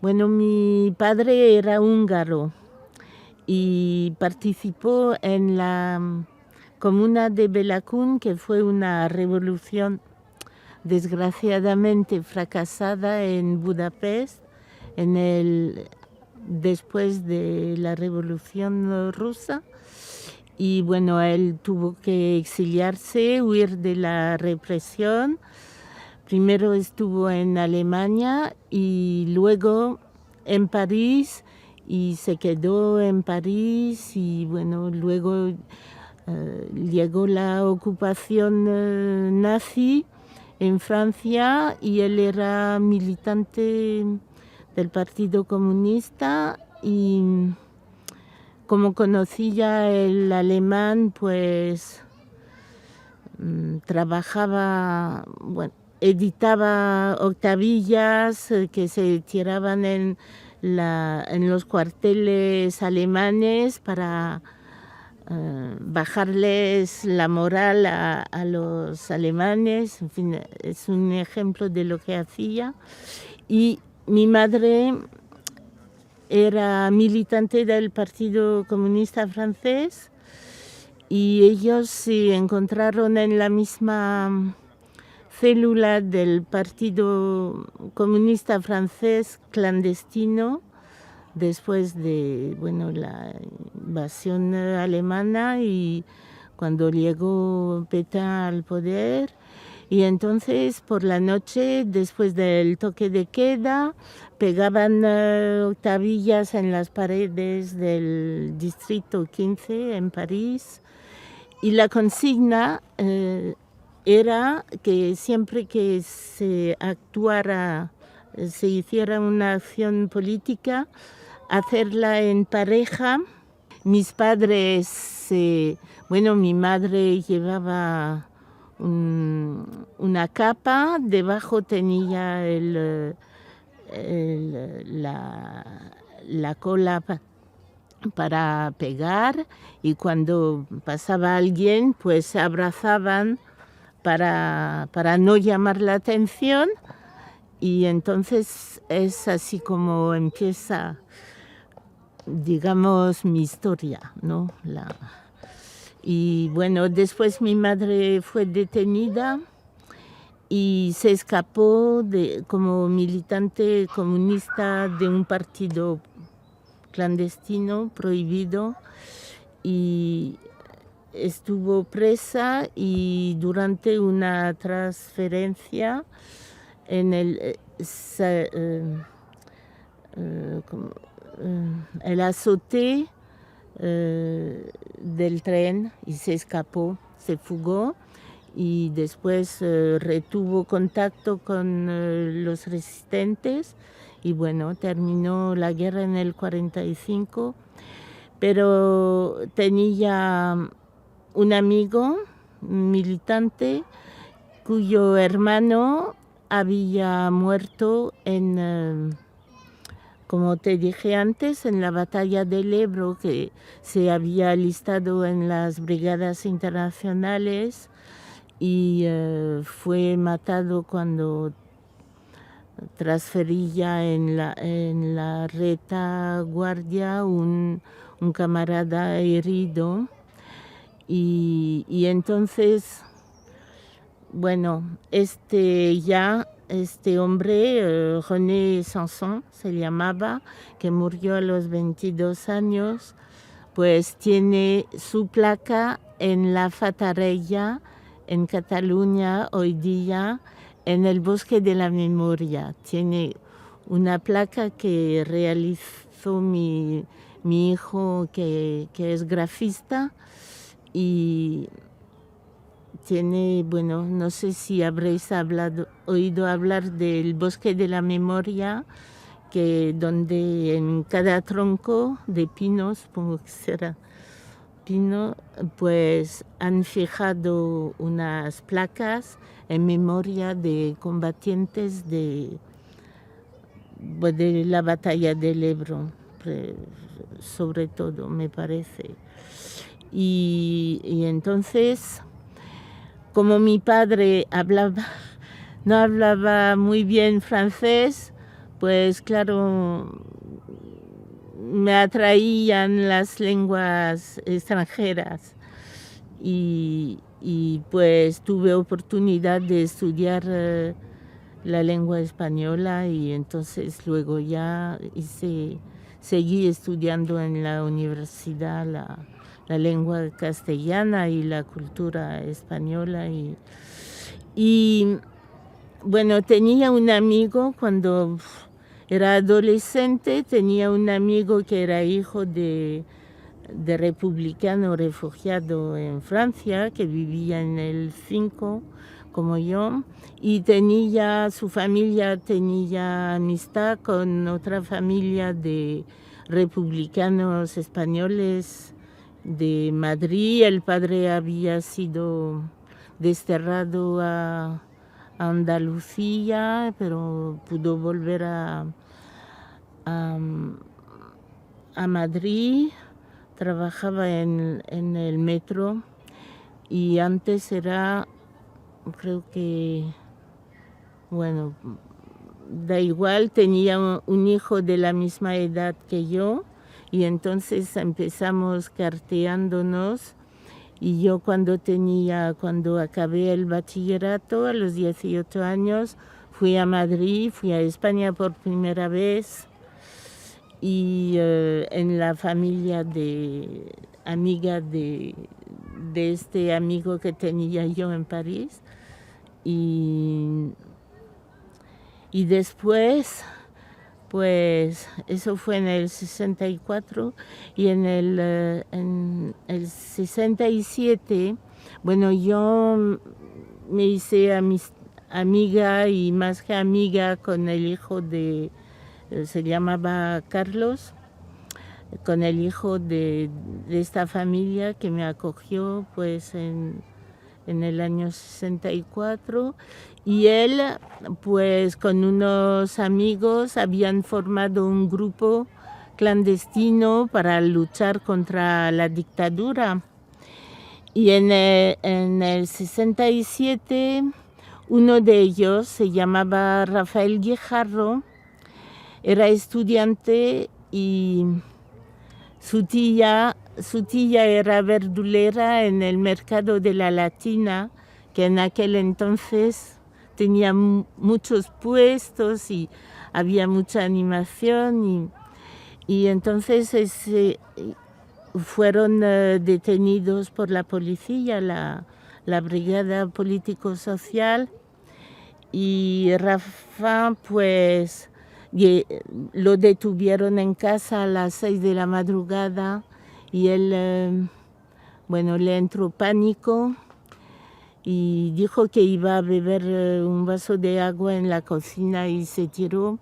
Bueno, mi padre era húngaro y participó en la comuna de Belaún, que fue una revolución desgraciadamente fracasada en Budapest después de la Revolución Rusa. Y bueno, él tuvo que exiliarse, huir de la represión. Primero estuvo en Alemania y luego en París, y se quedó en París, y bueno, luego llegó la ocupación nazi en Francia y él era militante del Partido Comunista, y como conocía el alemán, pues trabajaba, bueno, editaba octavillas que se tiraban en los cuarteles alemanes para bajarles la moral a los alemanes. En fin, es un ejemplo de lo que hacía. Y mi madre era militante del Partido Comunista francés, y ellos se encontraron en la misma célula del Partido Comunista francés clandestino después de la invasión alemana, y cuando llegó Pétain al poder. Y entonces por la noche, después del toque de queda, pegaban octavillas en las paredes del distrito 15 en París, y la consigna era que siempre que se hiciera una acción política, hacerla en pareja. Mis padres, mi madre llevaba una capa, debajo tenía la cola para pegar, y cuando pasaba alguien, pues se abrazaban para no llamar la atención. Y entonces es así como empieza, digamos, mi historia, ¿no? Y bueno, después mi madre fue detenida y se escapó como militante comunista de un partido clandestino prohibido, y estuvo presa, y durante una transferencia en el azote del tren, y se escapó, se fugó, y después retuvo contacto con los resistentes, y bueno, terminó la guerra en el 45, pero tenía un amigo militante cuyo hermano había muerto como te dije antes, en la batalla del Ebro, que se había alistado en las brigadas internacionales, y fue matado cuando transfería en la retaguardia un camarada herido. Y entonces, bueno, este hombre, René Sanson se llamaba, que murió a los 22 años, pues tiene su placa en la Fatarella, en Cataluña, hoy día, en el Bosque de la Memoria. Tiene una placa que realizó mi hijo, que es grafista, y tiene, bueno, no sé si habréis oído hablar del Bosque de la Memoria, donde en cada tronco de pino, supongo que será pino, pues han fijado unas placas en memoria de combatientes de la batalla del Ebro, sobre todo, me parece. Y entonces, como mi padre no hablaba muy bien francés, pues claro, me atraían las lenguas extranjeras y pues tuve oportunidad de estudiar la lengua española y entonces luego ya seguí estudiando en la universidad la lengua castellana y la cultura española y bueno, tenía un amigo cuando era adolescente, tenía un amigo que era hijo de republicano refugiado en Francia, que vivía en el 5 como yo, y su familia tenía amistad con otra familia de republicanos españoles de Madrid. El padre había sido desterrado a Andalucía, pero pudo volver a Madrid. Trabajaba en el metro y antes creo que, bueno, da igual, tenía un hijo de la misma edad que yo y entonces empezamos carteándonos y yo cuando acabé el bachillerato a los 18 años fui a Madrid, fui a España por primera vez y en la familia amiga de este amigo que tenía yo en París y después pues eso fue en el 64 y en el 67, bueno, yo me hice amiga y más que amiga con el hijo se llamaba Carlos, con el hijo de esta familia que me acogió pues en el año 64 y él pues con unos amigos habían formado un grupo clandestino para luchar contra la dictadura y en el 67 uno de ellos se llamaba Rafael Guijarro, era estudiante y su tía era verdulera en el mercado de la Latina, que en aquel entonces tenía muchos puestos y había mucha animación y entonces fueron detenidos por la policía, la brigada político-social y Rafa pues lo detuvieron en casa a las 6 de la madrugada y él, bueno, le entró pánico y dijo que iba a beber un vaso de agua en la cocina y se tiró.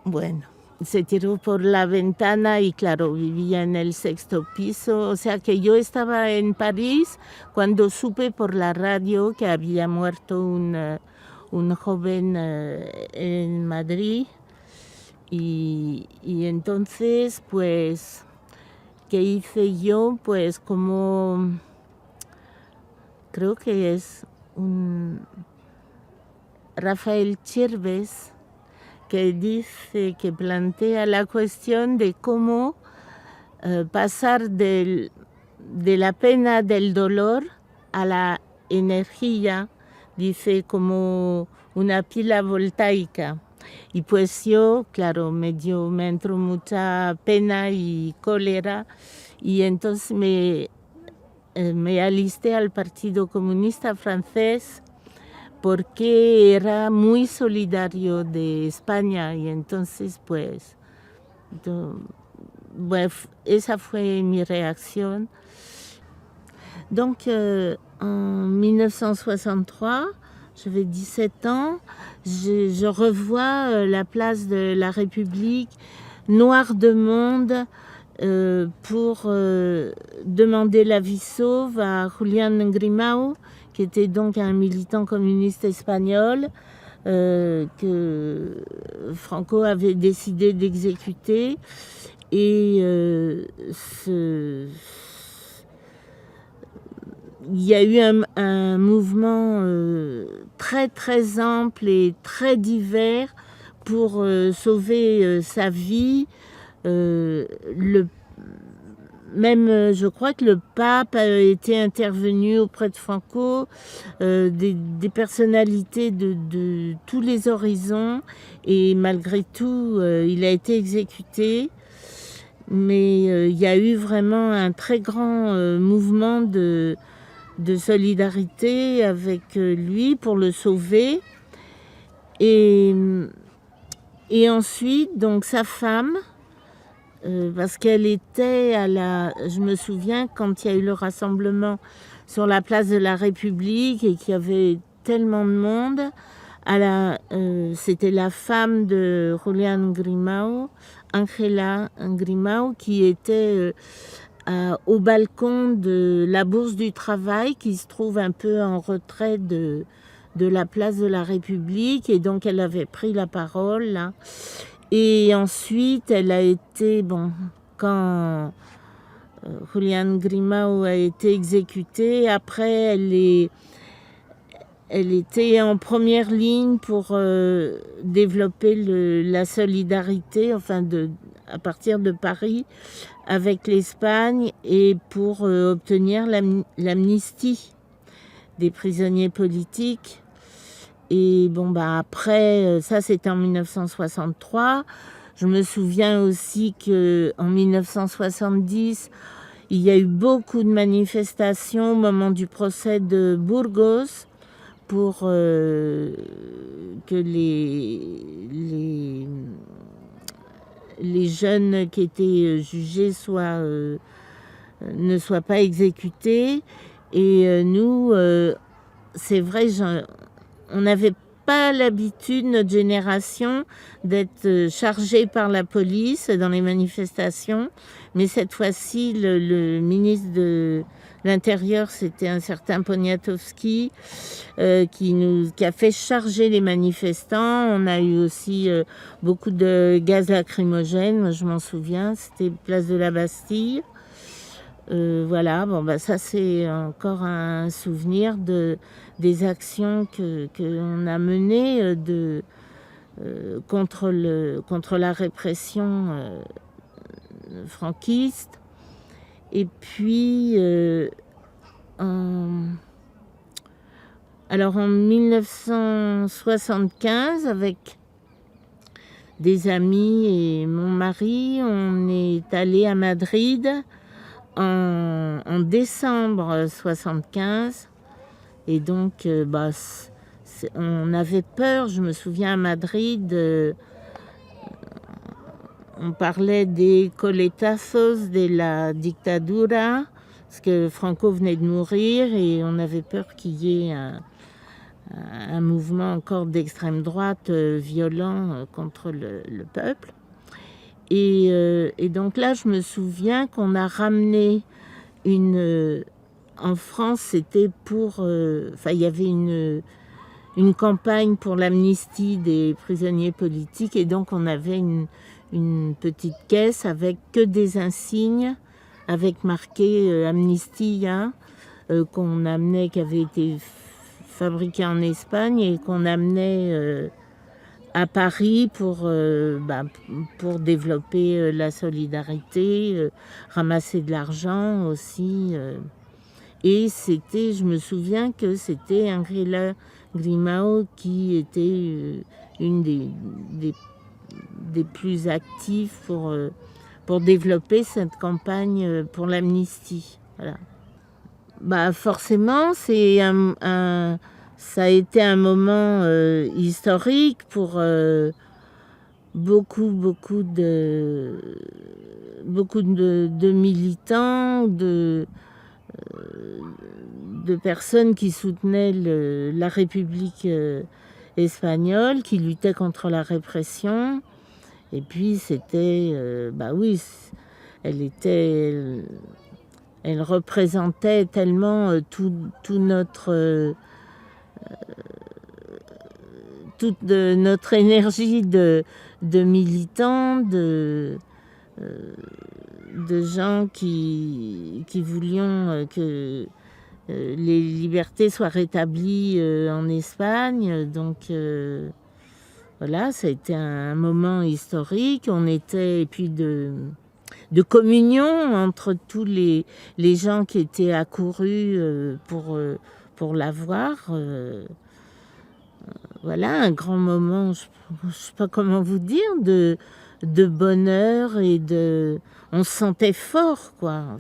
Bueno, se tiró por la ventana y claro, vivía en el 6º piso. O sea que yo estaba en París cuando supe por la radio que había muerto un joven en Madrid y entonces pues ¿qué hice yo? Pues como creo que es un Rafael Chirves que plantea la cuestión de cómo pasar de la pena del dolor a la energía, dice, como una pila voltaica. Y pues yo, claro, me entró mucha pena y cólera y entonces me alisté al Partido Comunista Francés porque era muy solidario de España y entonces pues esa fue mi réaction. Donc en 1963, j'avais 17 ans, je revois la place de la République noire de monde pour demander la vie sauve à Julián Grimau, qui était donc un militant communiste espagnol que Franco avait décidé d'exécuter. Et il y a eu un mouvement très très ample et très divers pour sauver sa vie. Même, je crois que le pape a été intervenu auprès de Franco, des personnalités de tous les horizons, et malgré tout, il a été exécuté. Mais il y a eu vraiment un très grand mouvement de solidarité avec lui pour le sauver. Et ensuite, donc sa femme, parce qu'elle était je me souviens quand il y a eu le rassemblement sur la place de la République et qu'il y avait tellement de monde, c'était la femme de Julián Grimau, Ángela Grimau, qui était au balcon de la Bourse du Travail, qui se trouve un peu en retrait de la place de la République, et donc elle avait pris la parole là. Et ensuite elle a été, quand Julián Grimau a été exécuté, après elle était en première ligne pour développer la solidarité, à partir de Paris, avec l'Espagne, et pour obtenir l'amnistie des prisonniers politiques. Et après, ça c'était en 1963. Je me souviens aussi qu'en 1970, il y a eu beaucoup de manifestations au moment du procès de Burgos, pour que les jeunes qui étaient jugés ne soient pas exécutés. Et nous, c'est vrai, on n'avait pas l'habitude, notre génération, d'être chargée par la police dans les manifestations. Mais cette fois-ci, le ministre de l'Intérieur, c'était un certain Poniatowski, qui a fait charger les manifestants. On a eu aussi beaucoup de gaz lacrymogène, moi je m'en souviens, c'était place de la Bastille. Voilà, ça c'est encore un souvenir des actions qu'on a menées contre la répression franquiste. Et puis alors en 1975, avec des amis et mon mari, on est allé à Madrid en décembre 1975. Et donc, on avait peur. Je me souviens, à Madrid, on parlait des coletazos de la dictadura, parce que Franco venait de mourir, et on avait peur qu'il y ait un mouvement encore d'extrême droite violent contre le peuple. Et donc là, je me souviens qu'on a ramené en France, c'était il y avait une campagne pour l'amnistie des prisonniers politiques, et donc on avait une petite caisse avec que des insignes, avec marqué Amnistia, qu'on amenait, qui avait été fabriqué en Espagne et qu'on amenait à Paris pour développer la solidarité, ramasser de l'argent aussi. Et je me souviens que c'était Ángela Grimau qui était une des plus actives pour développer cette campagne pour l'amnistie. Voilà. Forcément, ça a été un moment historique pour beaucoup de militants, de personnes qui soutenaient la République espagnole, qui luttaient contre la répression. Et puis c'était, elle représentait tellement toute notre énergie de militants, de gens qui voulions que les libertés soient rétablies en Espagne. Donc voilà, ça a été un moment historique. On était, et puis de communion entre tous les gens qui étaient accourus pour la voir. Voilà, un grand moment, je ne sais pas comment vous dire, de bonheur et on se sentait fort, quoi.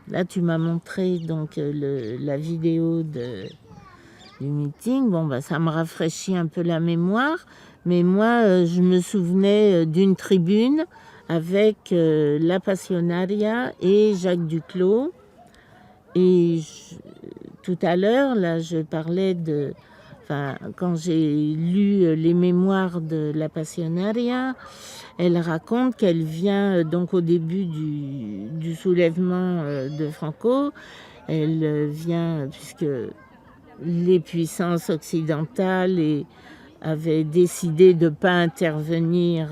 Là, tu m'as montré donc la vidéo du meeting. Bon, bah, ça me rafraîchit un peu la mémoire. Mais moi, je me souvenais d'une tribune avec la Passionaria et Jacques Duclos. Et tout à l'heure, là, je parlais quand j'ai lu les mémoires de la Passionaria, elle raconte qu'elle vient donc au début du soulèvement de Franco. Elle vient, puisque les puissances occidentales avaient décidé de ne pas intervenir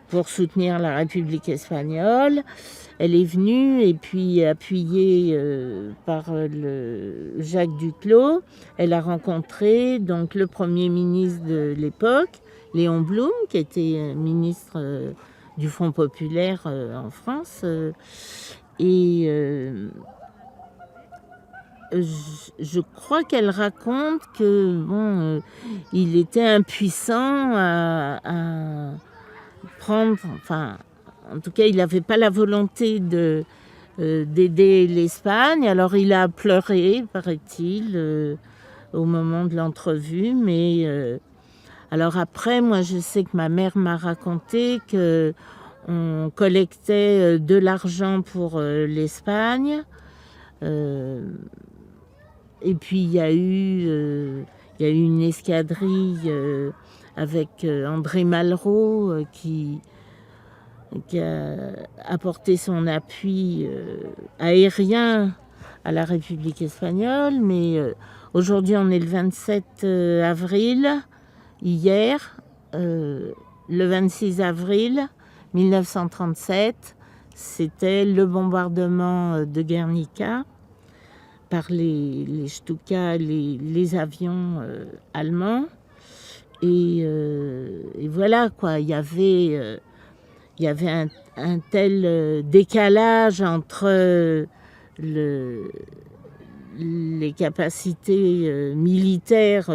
pour soutenir la République espagnole. Elle est venue et puis appuyée par Jacques Duclos, elle a rencontré donc le Premier ministre de l'époque, Léon Blum, qui était ministre du Front populaire en France. Je crois qu'elle raconte que il était impuissant à prendre, enfin, en tout cas, il n'avait pas la volonté d'aider l'Espagne. Alors, il a pleuré, paraît-il, au moment de l'entrevue. Mais alors après, moi, je sais que ma mère m'a raconté que on collectait de l'argent pour l'Espagne. Et puis, il y a eu une escadrille avec André Malraux qui a apporté son appui aérien à la République espagnole. Mais aujourd'hui, on est le 27 avril. Hier, le 26 avril 1937, c'était le bombardement de Guernica par les Stuka, les avions allemands. Et voilà, quoi, il y avait un tel décalage entre les capacités militaires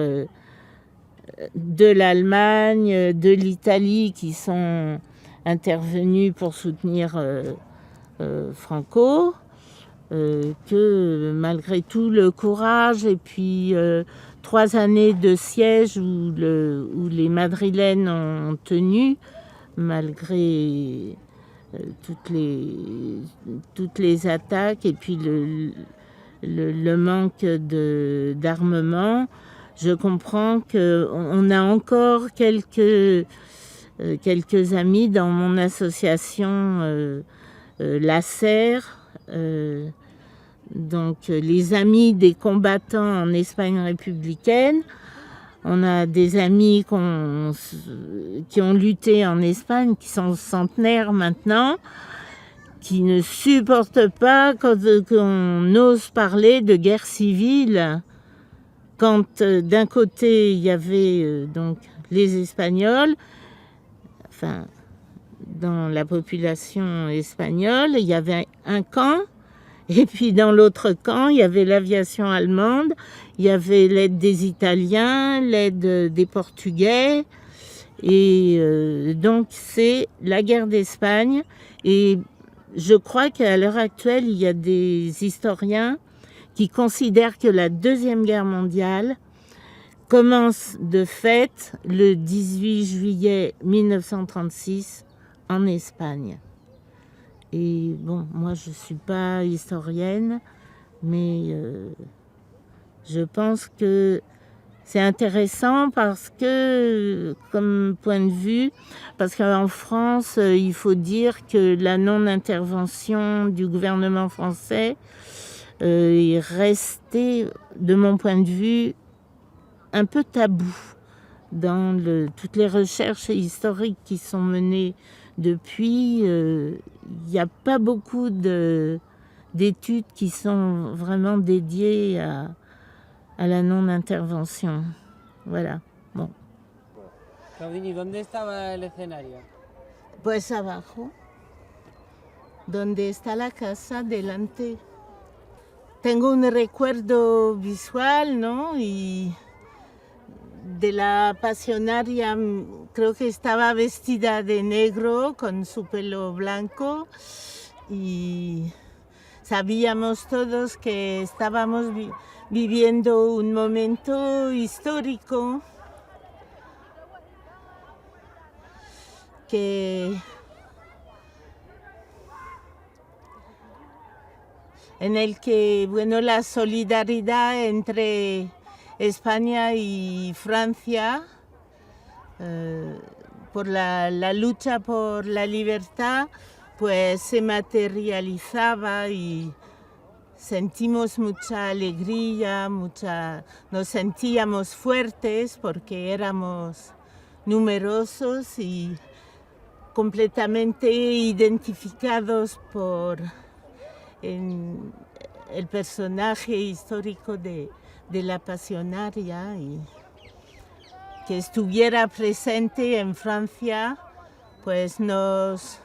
de l'Allemagne, de l'Italie, qui sont intervenus pour soutenir Franco, que malgré tout le courage et puis 3 années de siège où les Madrilènes ont tenu, malgré toutes les attaques et puis le manque d'armement, je comprends qu'on a encore quelques amis dans mon association La Serre, donc les amis des combattants en Espagne républicaine. On a des amis qui ont lutté en Espagne, qui sont centenaires maintenant, qui ne supportent pas qu'on ose parler de guerre civile, quand d'un côté il y avait donc les Espagnols, enfin dans la population espagnole, il y avait un camp. Et puis dans l'autre camp, il y avait l'aviation allemande, il y avait l'aide des Italiens, l'aide des Portugais. Et donc c'est la guerre d'Espagne. Et je crois qu'à l'heure actuelle, il y a des historiens qui considèrent que la Deuxième Guerre mondiale commence de fait le 18 juillet 1936 en Espagne. Et bon, moi je ne suis pas historienne, mais je pense que c'est intéressant parce que, comme point de vue, parce qu'en France, il faut dire que la non-intervention du gouvernement français est restée, de mon point de vue, un peu tabou dans toutes les recherches historiques qui sont menées depuis. Il n'y a pas beaucoup d'études qui sont vraiment dédiées à la non-intervention. Voilà. Bon. Claudine, ¿dónde estaba el escenario? Pues abajo, donde está la casa, delante. Tengo un recuerdo visual, ¿no? Y de la pasionaria, creo que estaba vestida de negro con su pelo blanco y sabíamos todos que estábamos viviendo un momento histórico en el que, bueno, la solidaridad entre España y Francia por la lucha por la libertad, pues se materializaba y sentimos mucha alegría, nos sentíamos fuertes porque éramos numerosos y completamente identificados por el personaje histórico de la pasionaria, y que estuviera presente en Francia pues nos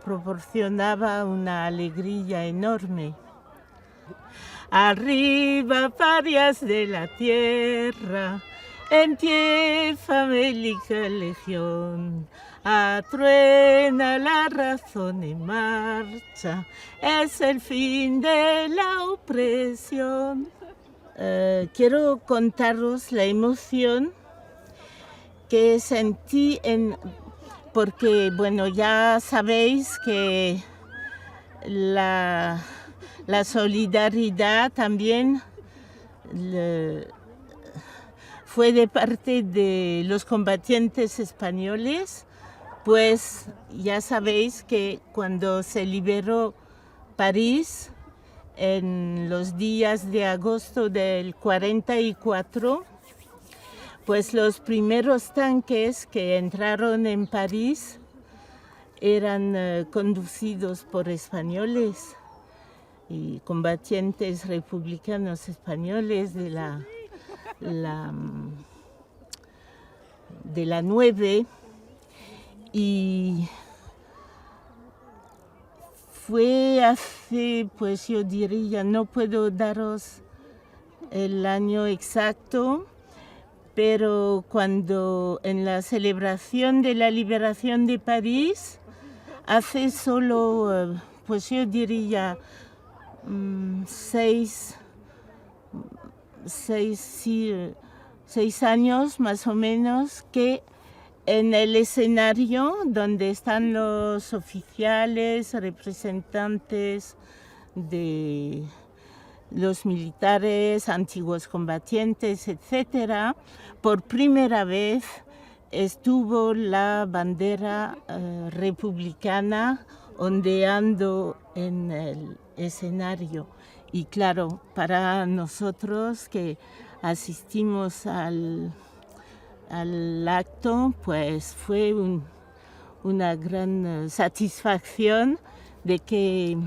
proporcionaba una alegría enorme. Arriba, parias de la tierra, en pie famélica legión, atruena la razón en marcha, es el fin de la opresión. Quiero contaros la emoción que sentí porque, bueno, ya sabéis que la solidaridad también fue de parte de los combatientes españoles, pues ya sabéis que cuando se liberó París en los días de agosto del 44, pues los primeros tanques que entraron en París eran conducidos por españoles y combatientes republicanos españoles de la 9, y fue hace, pues yo diría, no puedo daros el año exacto, pero cuando en la celebración de la liberación de París, hace solo, pues yo diría, 6 años más o menos, que en el escenario donde están los oficiales, representantes de los militares, antiguos combatientes, etc., por primera vez estuvo la bandera republicana ondeando en el escenario. Y claro, para nosotros que asistimos al acto, pues fue una gran satisfacción de que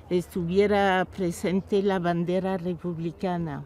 estuviera presente la bandera republicana.